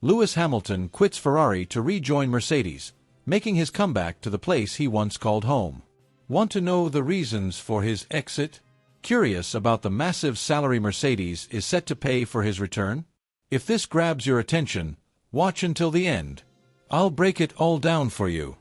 Lewis Hamilton quits Ferrari to rejoin Mercedes, making his comeback to the place he once called home. Want to know the reasons for his exit? Curious about the massive salary Mercedes is set to pay for his return? If this grabs your attention, watch until the end. I'll break it all down for you.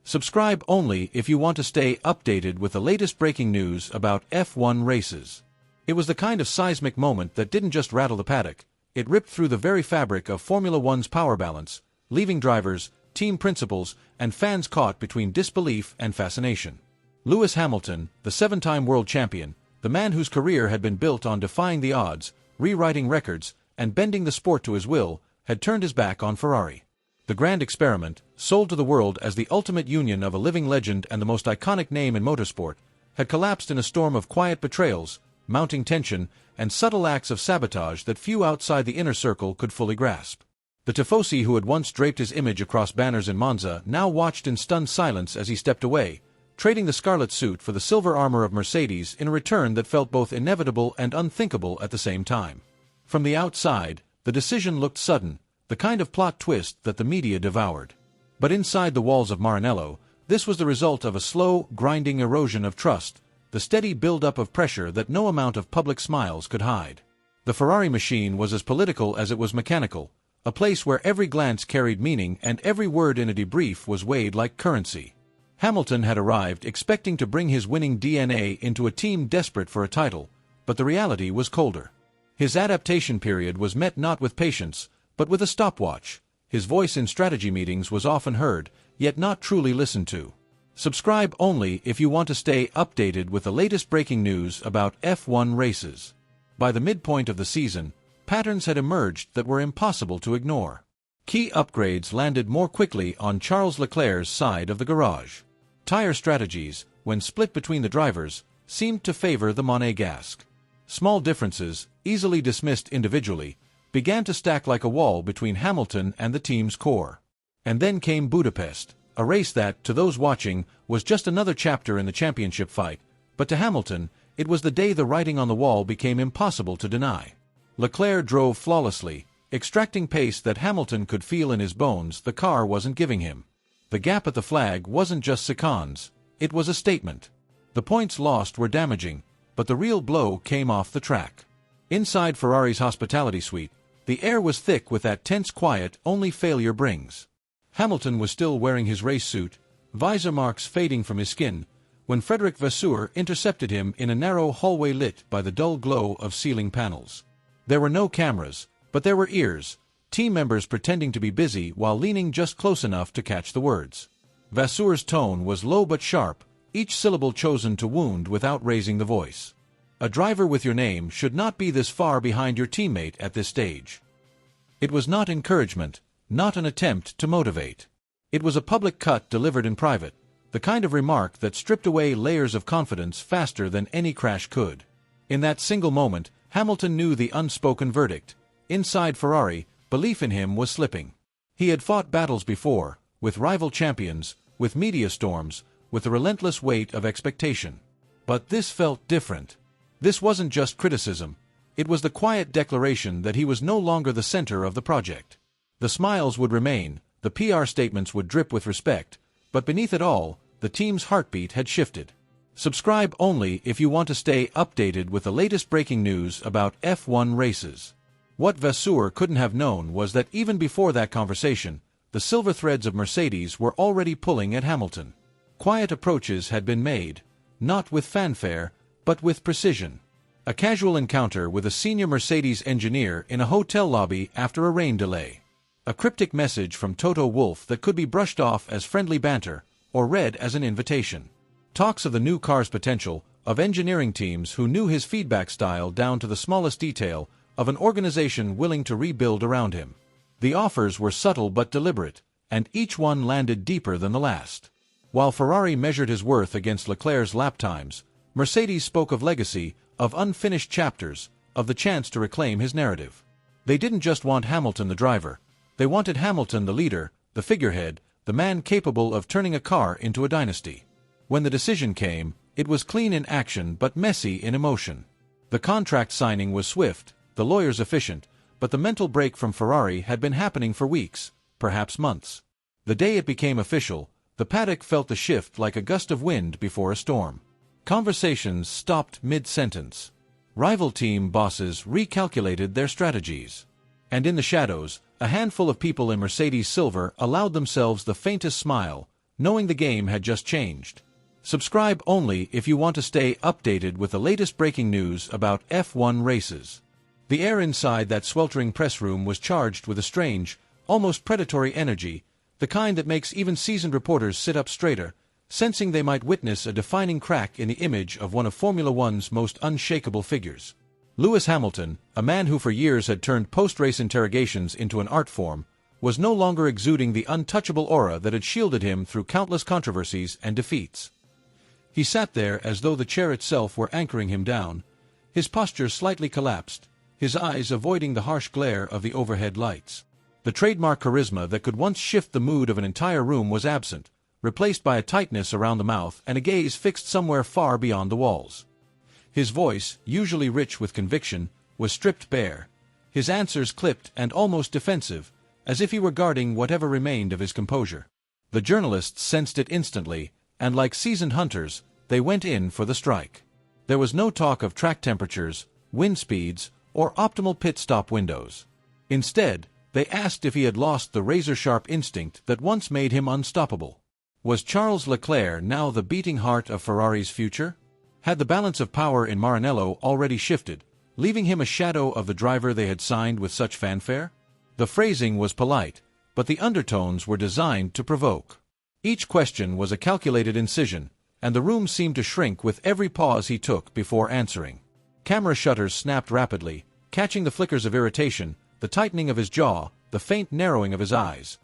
Subscribe only if you want to stay updated with the latest breaking news about F1 races. It was the kind of seismic moment that didn't just rattle the paddock, it ripped through the very fabric of Formula One's power balance, leaving drivers, team principals, and fans caught between disbelief and fascination. Lewis Hamilton, the seven-time world champion, the man whose career had been built on defying the odds, rewriting records, and bending the sport to his will, had turned his back on Ferrari. The grand experiment, sold to the world as the ultimate union of a living legend and the most iconic name in motorsport, had collapsed in a storm of quiet betrayals, mounting tension, and subtle acts of sabotage that few outside the inner circle could fully grasp. The tifosi who had once draped his image across banners in Monza now watched in stunned silence as he stepped away, trading the scarlet suit for the silver armor of Mercedes in a return that felt both inevitable and unthinkable at the same time. From the outside, the decision looked sudden, the kind of plot twist that the media devoured. But inside the walls of Maranello, this was the result of a slow, grinding erosion of trust, the steady build-up of pressure that no amount of public smiles could hide. The Ferrari machine was as political as it was mechanical, a place where every glance carried meaning and every word in a debrief was weighed like currency. Hamilton had arrived expecting to bring his winning DNA into a team desperate for a title, but the reality was colder. His adaptation period was met not with patience, but with a stopwatch. His voice in strategy meetings was often heard, yet not truly listened to. Subscribe only if you want to stay updated with the latest breaking news about F1 races. By the midpoint of the season, patterns had emerged that were impossible to ignore. Key upgrades landed more quickly on Charles Leclerc's side of the garage. Tire strategies, when split between the drivers, seemed to favor the Monégasque. Small differences, easily dismissed individually, began to stack like a wall between Hamilton and the team's core. And then came Budapest, a race that, to those watching, was just another chapter in the championship fight, but to Hamilton, it was the day the writing on the wall became impossible to deny. Leclerc drove flawlessly, extracting pace that Hamilton could feel in his bones the car wasn't giving him. The gap at the flag wasn't just seconds, it was a statement. The points lost were damaging, but the real blow came off the track. Inside Ferrari's hospitality suite, the air was thick with that tense quiet only failure brings. Hamilton was still wearing his race suit, visor marks fading from his skin, when Frédéric Vasseur intercepted him in a narrow hallway lit by the dull glow of ceiling panels. There were no cameras, but there were ears, team members pretending to be busy while leaning just close enough to catch the words. Vasseur's tone was low but sharp, each syllable chosen to wound without raising the voice. A driver with your name should not be this far behind your teammate at this stage. It was not encouragement, not an attempt to motivate. It was a public cut delivered in private, the kind of remark that stripped away layers of confidence faster than any crash could. In that single moment, Hamilton knew the unspoken verdict. Inside Ferrari, belief in him was slipping. He had fought battles before, with rival champions, with media storms, with the relentless weight of expectation. But this felt different. This wasn't just criticism. It was the quiet declaration that he was no longer the center of the project. The smiles would remain, the PR statements would drip with respect, but beneath it all, the team's heartbeat had shifted. Subscribe only if you want to stay updated with the latest breaking news about F1 races. What Vasseur couldn't have known was that even before that conversation, the silver threads of Mercedes were already pulling at Hamilton. Quiet approaches had been made, not with fanfare, but with precision. A casual encounter with a senior Mercedes engineer in a hotel lobby after a rain delay. A cryptic message from TOTO WOLFF that could be brushed off as friendly banter, or read as an invitation. Talks of the new car's potential, of engineering teams who knew his feedback style down to the smallest detail, of an organization willing to rebuild around him. The offers were subtle but deliberate, and each one landed deeper than the last. While Ferrari measured his worth against Leclerc's lap times, Mercedes spoke of legacy, of unfinished chapters, of the chance to reclaim his narrative. They didn't just want Hamilton the driver. They wanted Hamilton the leader, the figurehead, the man capable of turning a car into a dynasty. When the decision came, it was clean in action but messy in emotion. The contract signing was swift, the lawyers efficient, but the mental break from Ferrari had been happening for weeks, perhaps months. The day it became official, the paddock felt the shift like a gust of wind before a storm. Conversations stopped mid-sentence. Rival team bosses recalculated their strategies. And in the shadows, a handful of people in Mercedes silver allowed themselves the faintest smile, knowing the game had just changed. Subscribe only if you want to stay updated with the latest breaking news about F1 races. The air inside that sweltering press room was charged with a strange, almost predatory energy, the kind that makes even seasoned reporters sit up straighter, sensing they might witness a defining crack in the image of one of Formula One's most unshakable figures. Lewis Hamilton, a man who for years had turned post-race interrogations into an art form, was no longer exuding the untouchable aura that had shielded him through countless controversies and defeats. He sat there as though the chair itself were anchoring him down, his posture slightly collapsed, his eyes avoiding the harsh glare of the overhead lights. The trademark charisma that could once shift the mood of an entire room was absent, replaced by a tightness around the mouth and a gaze fixed somewhere far beyond the walls. His voice, usually rich with conviction, was stripped bare, his answers clipped and almost defensive, as if he were guarding whatever remained of his composure. The journalists sensed it instantly, and like seasoned hunters, they went in for the strike. There was no talk of track temperatures, wind speeds, or optimal pit stop windows. Instead, they asked if he had lost the razor-sharp instinct that once made him unstoppable. Was Charles Leclerc now the beating heart of Ferrari's future? Had the balance of power in Maranello already shifted, leaving him a shadow of the driver they had signed with such fanfare? The phrasing was polite, but the undertones were designed to provoke. Each question was a calculated incision, and the room seemed to shrink with every pause he took before answering. Camera shutters snapped rapidly, catching the flickers of irritation, the tightening of his jaw, the faint narrowing of his eyes.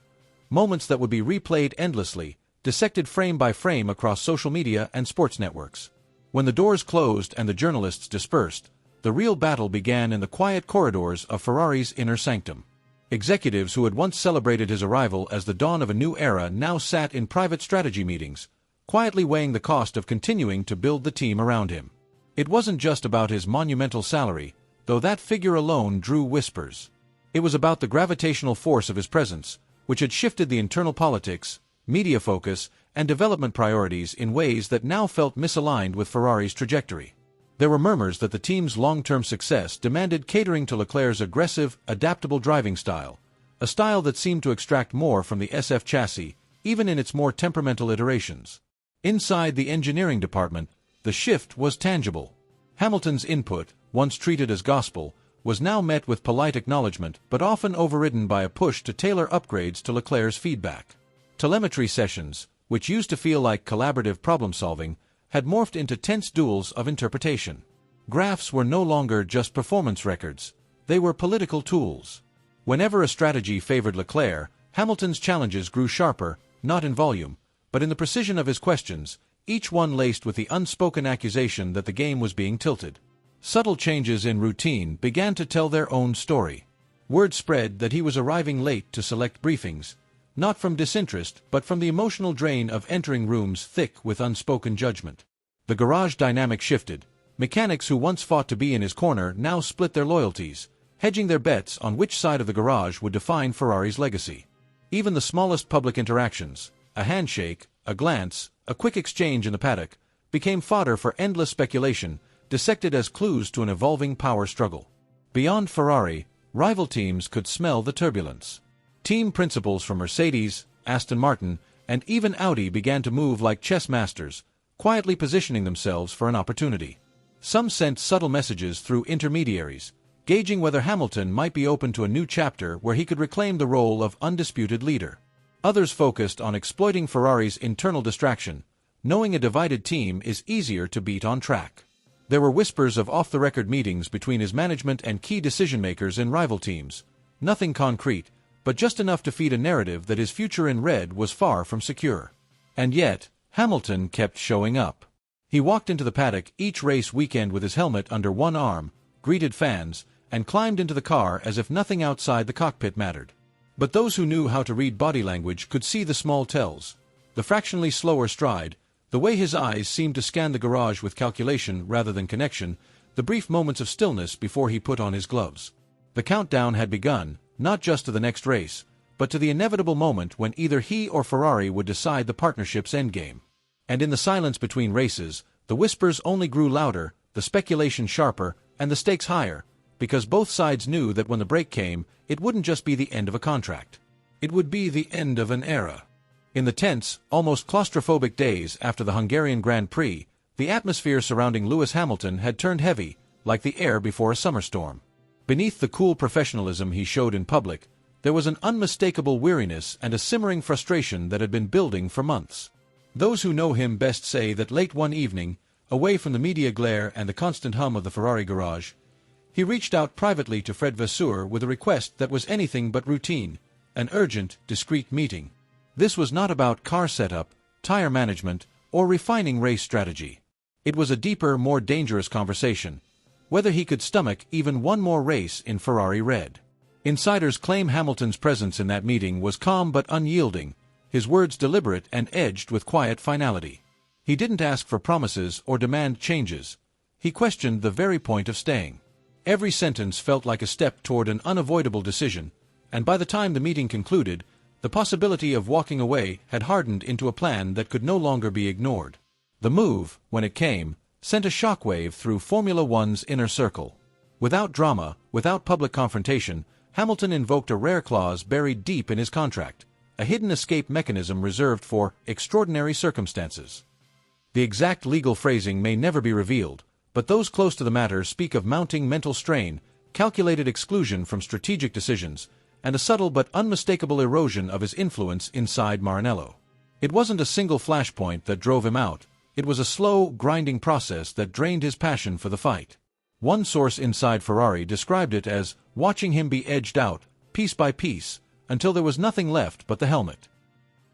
Moments that would be replayed endlessly, dissected frame by frame across social media and sports networks. When the doors closed and the journalists dispersed, the real battle began in the quiet corridors of Ferrari's inner sanctum. Executives who had once celebrated his arrival as the dawn of a new era now sat in private strategy meetings, quietly weighing the cost of continuing to build the team around him. It wasn't just about his monumental salary, though that figure alone drew whispers. It was about the gravitational force of his presence, which had shifted the internal politics, media focus, and development priorities in ways that now felt misaligned with Ferrari's trajectory. There were murmurs that the team's long-term success demanded catering to Leclerc's aggressive, adaptable driving style, a style that seemed to extract more from the SF chassis, even in its more temperamental iterations. Inside the engineering department, the shift was tangible. Hamilton's input, once treated as gospel, was now met with polite acknowledgement but often overridden by a push to tailor upgrades to Leclerc's feedback. Telemetry sessions, which used to feel like collaborative problem-solving, had morphed into tense duels of interpretation. Graphs were no longer just performance records, they were political tools. Whenever a strategy favored Leclerc, Hamilton's challenges grew sharper, not in volume, but in the precision of his questions, each one laced with the unspoken accusation that the game was being tilted. Subtle changes in routine began to tell their own story. Word spread that he was arriving late to select briefings, not from disinterest but from the emotional drain of entering rooms thick with unspoken judgment. The garage dynamic shifted. Mechanics who once fought to be in his corner now split their loyalties, hedging their bets on which side of the garage would define Ferrari's legacy. Even the smallest public interactions, a handshake, a glance, a quick exchange in the paddock, became fodder for endless speculation, dissected as clues to an evolving power struggle. Beyond Ferrari, rival teams could smell the turbulence. Team principals from Mercedes, Aston Martin, and even Audi began to move like chess masters, quietly positioning themselves for an opportunity. Some sent subtle messages through intermediaries, gauging whether Hamilton might be open to a new chapter where he could reclaim the role of undisputed leader. Others focused on exploiting Ferrari's internal distraction, knowing a divided team is easier to beat on track. There were whispers of off-the-record meetings between his management and key decision-makers in rival teams, nothing concrete, but just enough to feed a narrative that his future in red was far from secure. And yet, Hamilton kept showing up. He walked into the paddock each race weekend with his helmet under one arm, greeted fans, and climbed into the car as if nothing outside the cockpit mattered. But those who knew how to read body language could see the small tells, the fractionally slower stride, the way his eyes seemed to scan the garage with calculation rather than connection, the brief moments of stillness before he put on his gloves. The countdown had begun, not just to the next race, but to the inevitable moment when either he or Ferrari would decide the partnership's endgame. And in the silence between races, the whispers only grew louder, the speculation sharper, and the stakes higher, because both sides knew that when the break came, it wouldn't just be the end of a contract. It would be the end of an era. In the tense, almost claustrophobic days after the Hungarian Grand Prix, the atmosphere surrounding Lewis Hamilton had turned heavy, like the air before a summer storm. Beneath the cool professionalism he showed in public, there was an unmistakable weariness and a simmering frustration that had been building for months. Those who know him best say that late one evening, away from the media glare and the constant hum of the Ferrari garage, he reached out privately to Fred Vasseur with a request that was anything but routine, an urgent, discreet meeting. This was not about car setup, tire management, or refining race strategy. It was a deeper, more dangerous conversation, whether he could stomach even one more race in Ferrari red. Insiders claim Hamilton's presence in that meeting was calm but unyielding, his words deliberate and edged with quiet finality. He didn't ask for promises or demand changes. He questioned the very point of staying. Every sentence felt like a step toward an unavoidable decision, and by the time the meeting concluded, the possibility of walking away had hardened into a plan that could no longer be ignored. The move, when it came, sent a shockwave through Formula One's inner circle. Without drama, without public confrontation, Hamilton invoked a rare clause buried deep in his contract, a hidden escape mechanism reserved for extraordinary circumstances. The exact legal phrasing may never be revealed, but those close to the matter speak of mounting mental strain, calculated exclusion from strategic decisions, and a subtle but unmistakable erosion of his influence inside Maranello. It wasn't a single flashpoint that drove him out, it was a slow, grinding process that drained his passion for the fight. One source inside Ferrari described it as watching him be edged out, piece by piece, until there was nothing left but the helmet.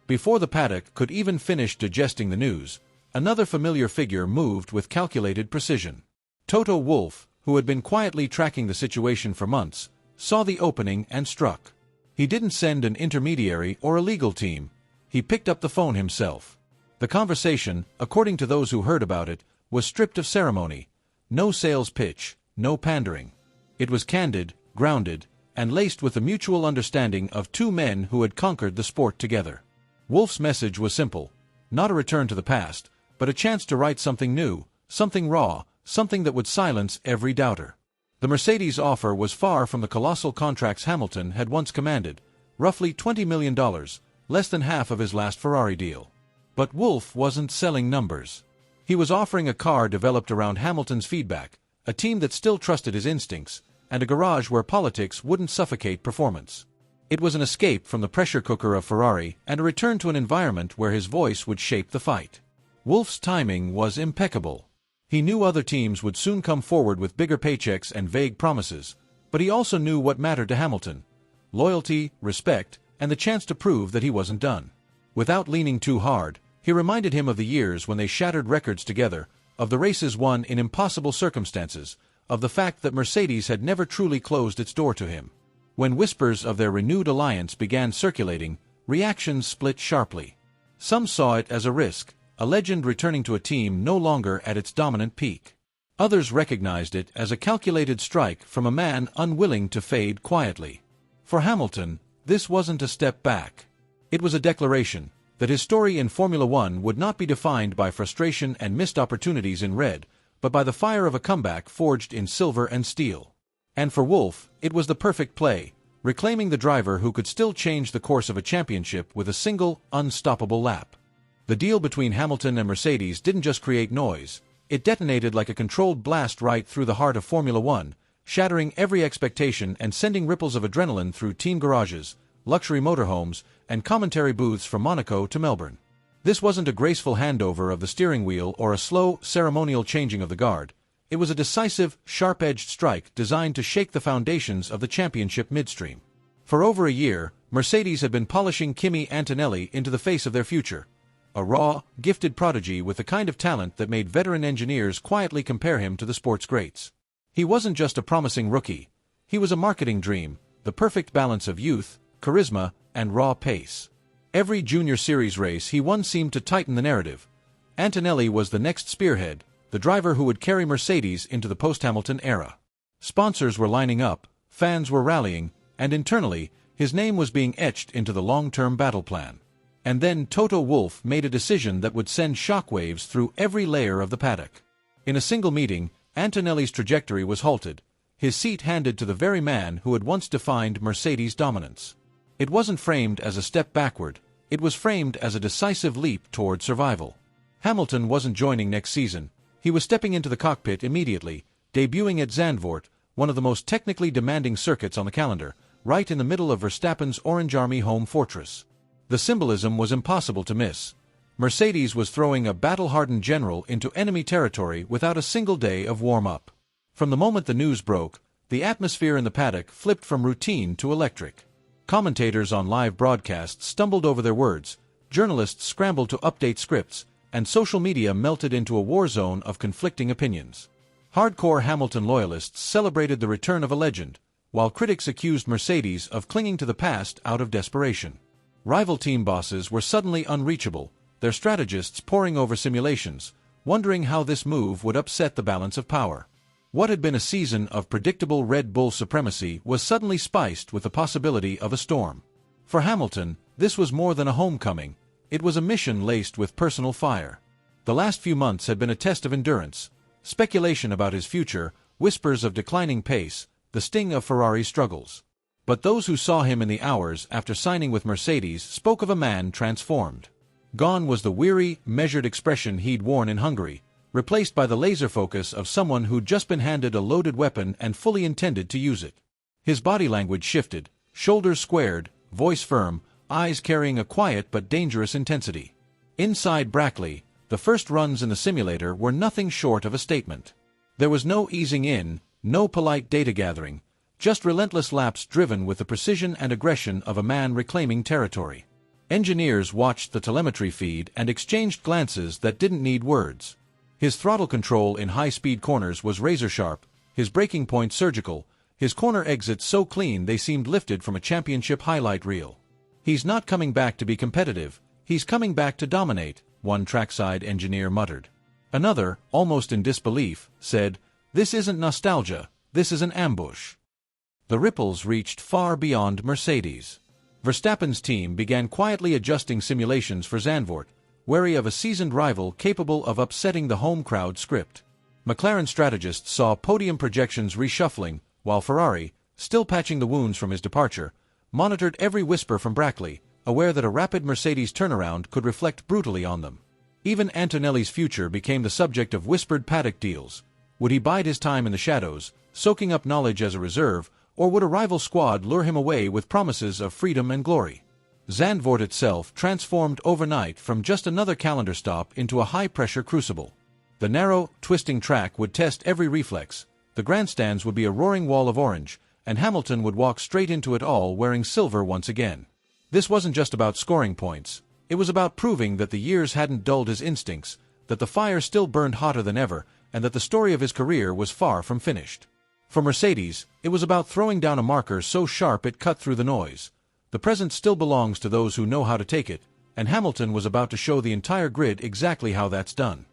Before the paddock could even finish digesting the news, another familiar figure moved with calculated precision. TOTO WOLFF, who had been quietly tracking the situation for months, saw the opening and struck. He didn't send an intermediary or a legal team. He picked up the phone himself. The conversation, according to those who heard about it, was stripped of ceremony. No sales pitch, no pandering. It was candid, grounded, and laced with the mutual understanding of two men who had conquered the sport together. Wolff's message was simple, not a return to the past, but a chance to write something new, something raw, something that would silence every doubter. The Mercedes offer was far from the colossal contracts Hamilton had once commanded, roughly $20 million, less than half of his last Ferrari deal. But Wolff wasn't selling numbers. He was offering a car developed around Hamilton's feedback, a team that still trusted his instincts, and a garage where politics wouldn't suffocate performance. It was an escape from the pressure cooker of Ferrari and a return to an environment where his voice would shape the fight. Wolff's timing was impeccable. He knew other teams would soon come forward with bigger paychecks and vague promises, but he also knew what mattered to Hamilton: loyalty, respect, and the chance to prove that he wasn't done. Without leaning too hard, he reminded him of the years when they shattered records together, of the races won in impossible circumstances, of the fact that Mercedes had never truly closed its door to him. When whispers of their renewed alliance began circulating, reactions split sharply. Some saw it as a risk, a legend returning to a team no longer at its dominant peak. Others recognized it as a calculated strike from a man unwilling to fade quietly. For Hamilton, this wasn't a step back. It was a declaration that his story in Formula One would not be defined by frustration and missed opportunities in red, but by the fire of a comeback forged in silver and steel. And for Wolff, it was the perfect play, reclaiming the driver who could still change the course of a championship with a single, unstoppable lap. The deal between Hamilton and Mercedes didn't just create noise, it detonated like a controlled blast right through the heart of Formula One, shattering every expectation and sending ripples of adrenaline through team garages, luxury motorhomes, and commentary booths from Monaco to Melbourne. This wasn't a graceful handover of the steering wheel or a slow, ceremonial changing of the guard. It was a decisive, sharp-edged strike designed to shake the foundations of the championship midstream. For over a year, Mercedes had been polishing Kimi Antonelli into the face of their future, a raw, gifted prodigy with the kind of talent that made veteran engineers quietly compare him to the sport's greats. He wasn't just a promising rookie. He was a marketing dream, the perfect balance of youth, charisma, and raw pace. Every junior series race he won seemed to tighten the narrative. Antonelli was the next spearhead, the driver who would carry Mercedes into the post-Hamilton era. Sponsors were lining up, fans were rallying, and internally, his name was being etched into the long-term battle plan. And then Toto Wolff made a decision that would send shockwaves through every layer of the paddock. In a single meeting, Antonelli's trajectory was halted, his seat handed to the very man who had once defined Mercedes' dominance. It wasn't framed as a step backward, it was framed as a decisive leap toward survival. Hamilton wasn't joining next season, he was stepping into the cockpit immediately, debuting at Zandvoort, one of the most technically demanding circuits on the calendar, right in the middle of Verstappen's Orange Army home fortress. The symbolism was impossible to miss. Mercedes was throwing a battle-hardened general into enemy territory without a single day of warm-up. From the moment the news broke, the atmosphere in the paddock flipped from routine to electric. Commentators on live broadcasts stumbled over their words, journalists scrambled to update scripts, and social media melted into a war zone of conflicting opinions. Hardcore Hamilton loyalists celebrated the return of a legend, while critics accused Mercedes of clinging to the past out of desperation. Rival team bosses were suddenly unreachable, their strategists poring over simulations, wondering how this move would upset the balance of power. What had been a season of predictable Red Bull supremacy was suddenly spiced with the possibility of a storm. For Hamilton, this was more than a homecoming, it was a mission laced with personal fire. The last few months had been a test of endurance, speculation about his future, whispers of declining pace, the sting of Ferrari's struggles. But those who saw him in the hours after signing with Mercedes spoke of a man transformed. Gone was the weary, measured expression he'd worn in Hungary, replaced by the laser focus of someone who'd just been handed a loaded weapon and fully intended to use it. His body language shifted, shoulders squared, voice firm, eyes carrying a quiet but dangerous intensity. Inside Brackley, the first runs in the simulator were nothing short of a statement. There was no easing in, no polite data gathering, just relentless laps driven with the precision and aggression of a man reclaiming territory. Engineers watched the telemetry feed and exchanged glances that didn't need words. His throttle control in high-speed corners was razor-sharp, his braking point surgical, his corner exits so clean they seemed lifted from a championship highlight reel. "He's not coming back to be competitive, he's coming back to dominate," one trackside engineer muttered. Another, almost in disbelief, said, "This isn't nostalgia, this is an ambush." The ripples reached far beyond Mercedes. Verstappen's team began quietly adjusting simulations for Zandvoort, wary of a seasoned rival capable of upsetting the home crowd script. McLaren strategists saw podium projections reshuffling, while Ferrari, still patching the wounds from his departure, monitored every whisper from Brackley, aware that a rapid Mercedes turnaround could reflect brutally on them. Even Antonelli's future became the subject of whispered paddock deals. Would he bide his time in the shadows, soaking up knowledge as a reserve, or would a rival squad lure him away with promises of freedom and glory? Zandvoort itself transformed overnight from just another calendar stop into a high-pressure crucible. The narrow, twisting track would test every reflex, the grandstands would be a roaring wall of orange, and Hamilton would walk straight into it all wearing silver once again. This wasn't just about scoring points, it was about proving that the years hadn't dulled his instincts, that the fire still burned hotter than ever, and that the story of his career was far from finished. For Mercedes, it was about throwing down a marker so sharp it cut through the noise. The present still belongs to those who know how to take it, and Hamilton was about to show the entire grid exactly how that's done.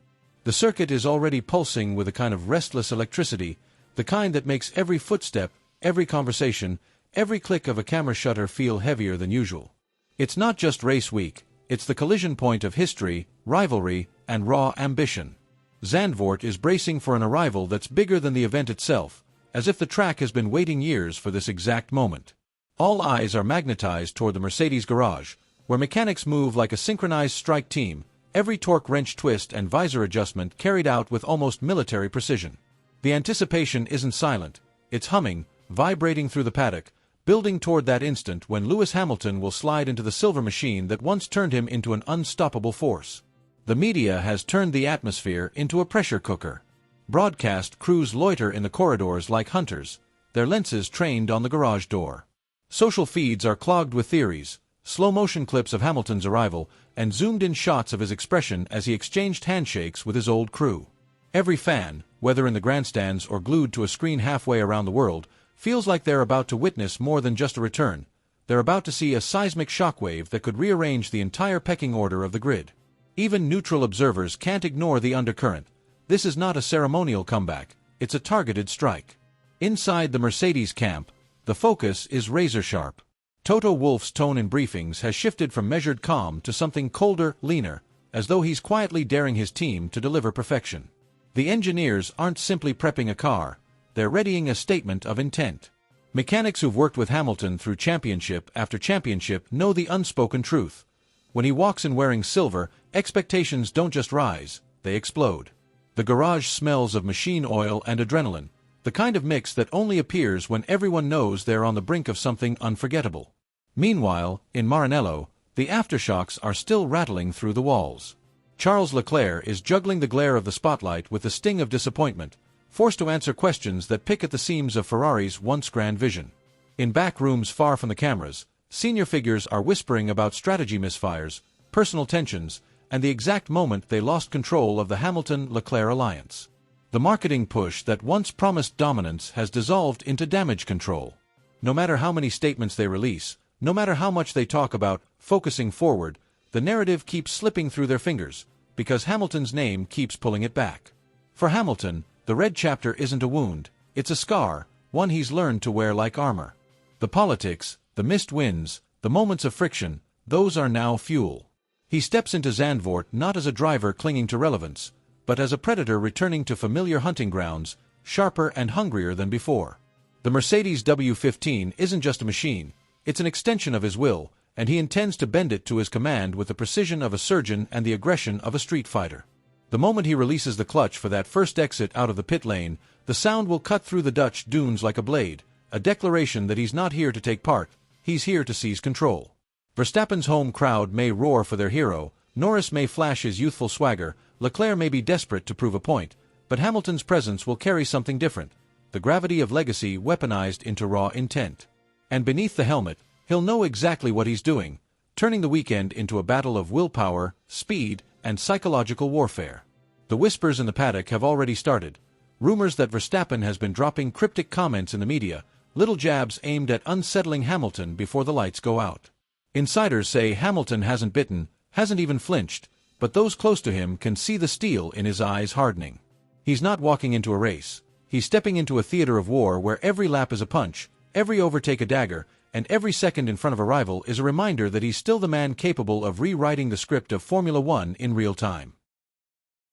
The circuit is already pulsing with a kind of restless electricity, the kind that makes every footstep, every conversation, every click of a camera shutter feel heavier than usual. It's not just race week, it's the collision point of history, rivalry, and raw ambition. Zandvoort is bracing for an arrival that's bigger than the event itself, as if the track has been waiting years for this exact moment. All eyes are magnetized toward the Mercedes garage, where mechanics move like a synchronized strike team, every torque wrench twist and visor adjustment carried out with almost military precision. The anticipation isn't silent, it's humming, vibrating through the paddock, building toward that instant when Lewis Hamilton will slide into the silver machine that once turned him into an unstoppable force. The media has turned the atmosphere into a pressure cooker. Broadcast crews loiter in the corridors like hunters, their lenses trained on the garage door. Social feeds are clogged with theories, slow-motion clips of Hamilton's arrival, and zoomed-in shots of his expression as he exchanged handshakes with his old crew. Every fan, whether in the grandstands or glued to a screen halfway around the world, feels like they're about to witness more than just a return. They're about to see a seismic shockwave that could rearrange the entire pecking order of the grid. Even neutral observers can't ignore the undercurrent. This is not a ceremonial comeback, it's a targeted strike. Inside the Mercedes camp, The focus is razor-sharp. Toto Wolff's tone in briefings has shifted from measured calm to something colder, leaner, as though he's quietly daring his team to deliver perfection. The engineers aren't simply prepping a car, they're readying a statement of intent. Mechanics who've worked with Hamilton through championship after championship know the unspoken truth. When he walks in wearing silver, expectations don't just rise, they explode. The garage smells of machine oil and adrenaline, the kind of mix that only appears when everyone knows they're on the brink of something unforgettable. Meanwhile, in Maranello, the aftershocks are still rattling through the walls. Charles Leclerc is juggling the glare of the spotlight with the sting of disappointment, forced to answer questions that pick at the seams of Ferrari's once grand vision. In back rooms far from the cameras, senior figures are whispering about strategy misfires, personal tensions, and the exact moment they lost control of the Hamilton-Leclerc alliance. The marketing push that once promised dominance has dissolved into damage control. No matter how many statements they release, no matter how much they talk about focusing forward, the narrative keeps slipping through their fingers, because Hamilton's name keeps pulling it back. For Hamilton, the red chapter isn't a wound, it's a scar, one he's learned to wear like armor. The politics, the missed wins, the moments of friction, those are now fuel. He steps into Zandvoort not as a driver clinging to relevance, but as a predator returning to familiar hunting grounds, sharper and hungrier than before. The Mercedes W15 isn't just a machine, it's an extension of his will, and he intends to bend it to his command with the precision of a surgeon and the aggression of a street fighter. The moment he releases the clutch for that first exit out of the pit lane, the sound will cut through the Dutch dunes like a blade, a declaration that he's not here to take part, he's here to seize control. Verstappen's home crowd may roar for their hero, Norris may flash his youthful swagger, Leclerc may be desperate to prove a point, but Hamilton's presence will carry something different, the gravity of legacy weaponized into raw intent. And beneath the helmet, he'll know exactly what he's doing, turning the weekend into a battle of willpower, speed, and psychological warfare. The whispers in the paddock have already started. Rumors that Verstappen has been dropping cryptic comments in the media, little jabs aimed at unsettling Hamilton before the lights go out. Insiders say Hamilton hasn't bitten, hasn't even flinched, but those close to him can see the steel in his eyes hardening. He's not walking into a race. He's stepping into a theater of war where every lap is a punch, every overtake a dagger, and every second in front of a rival is a reminder that he's still the man capable of rewriting the script of Formula One in real time.